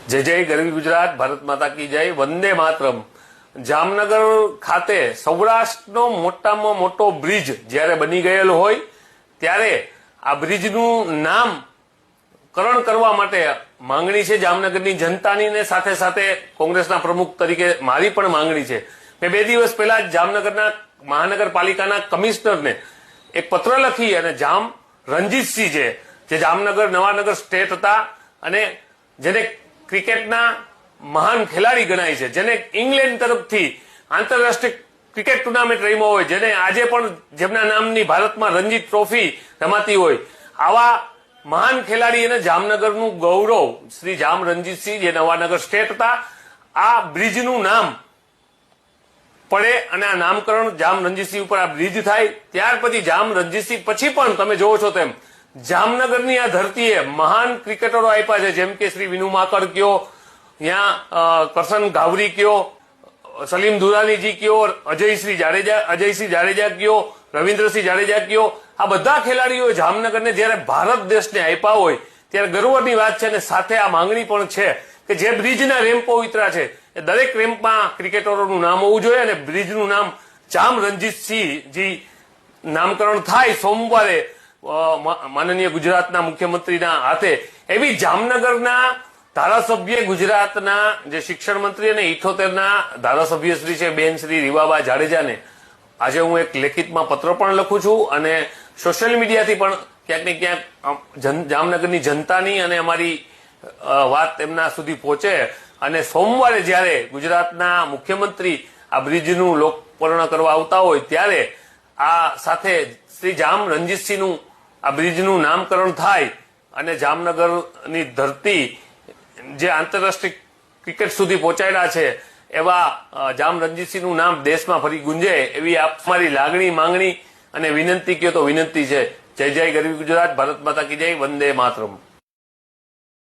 જય જય ગરવી ગુજરાત, ભારત માતા કી જય, વંદે માતરમ. જામનગર ખાતે સૌરાષ્ટ્રનો મોટામાં મોટો બ્રિજ જ્યારે બની ગયેલો હોય ત્યારે આ બ્રિજનું નામકરણ કરવા માટે માંગણી છે જામનગરની જનતાની, ને સાથે સાથે કોંગ્રેસના પ્રમુખ તરીકે મારી પણ માંગણી છે. મેં 2 દિવસ પહેલા જામનગરના મહાનગરપાલિકાના કમિશનરને એક પત્ર લખી અને જામ રણજીતસિંહ છે, જે જામનગર નવાનગર સ્ટેટ હતા અને જેને ક્રિકેટના મહાન ખેલાડી ગણાય છે, જેને ઇંગ્લેન્ડ તરફથી આંતરરાષ્ટ્રીય ક્રિકેટ ટુર્નામેન્ટ રમ્યો હોય, જેને આજે પણ જેમના નામની ભારતમાં રણજી ટ્રોફી રમાતી હોય, આવા મહાન ખેલાડી અને જામનગરનું ગૌરવ શ્રી જામ રણજીતસિંહ, જે નવાનગર સ્ટેટ હતા, આ બ્રિજનું નામ પડે અને આ નામકરણ જામ રણજીતસિંહ ઉપર આ બ્રિજ થાય. ત્યાર પછી જામ રણજીતસિંહ પછી પણ તમે જોવો છો તેમ જામનગરની આ ધરતીએ મહાન ક્રિકેટરો આપ્યા છે, જેમ કે શ્રી વિનુ માકડ કયો, ત્યાં કરશન ઘાવરી કયો, સલીમ દુરાનીજી કયો, અજયસિંહ જાડેજા કયો, રવિન્દ્રસિંહ જાડેજા કયો, આ બધા ખેલાડીઓ જામનગરને જયારે ભારત દેશને આપ્યા હોય ત્યારે ગર્વની વાત છે. અને સાથે આ માંગણી પણ છે કે જે બ્રિજના રેમ્પો ઉતરા છે એ દરેક રેમ્પમાં ક્રિકેટરોનું નામ હોવું જોઈએ અને બ્રિજનું નામ જામ રણજીતસિંહજી નામકરણ થાય સોમવારે માનનીય ગુજરાતના મુખ્યમંત્રીના હાથે. એવી જામનગરના ધારાસભ્ય, ગુજરાતના જે શિક્ષણ મંત્રી અને 78ના ધારાસભ્ય શ્રી છે બેન શ્રી રીવાબા જાડેજાને આજે હું એક લેખિતમાં પત્ર પણ લખું છું અને સોશિયલ મીડિયાથી પણ ક્યાંક ને ક્યાંક જામનગરની જનતાની અને અમારી વાત એમના સુધી પહોંચે. અને સોમવારે જયારે ગુજરાતના મુખ્યમંત્રી આ બ્રિજનું લોકાર્પણ કરવા આવતા હોય ત્યારે આ સાથે શ્રી જામ રણજીતસિંહનું આ બ્રિજનું નામકરણ થાય અને જામનગરની ધરતી જે આંતરરાષ્ટ્રીય ક્રિકેટ સુધી પહોંચાડ્યા છે એવા જામ રણજીતસિંહનું નામ દેશમાં ફરી ગુંજે એવી અમારી લાગણી, માંગણી અને વિનંતી કયો તો વિનંતી છે. જય જય ગરવી ગુજરાત, ભારત માતા કી જય, વંદે માતરમ.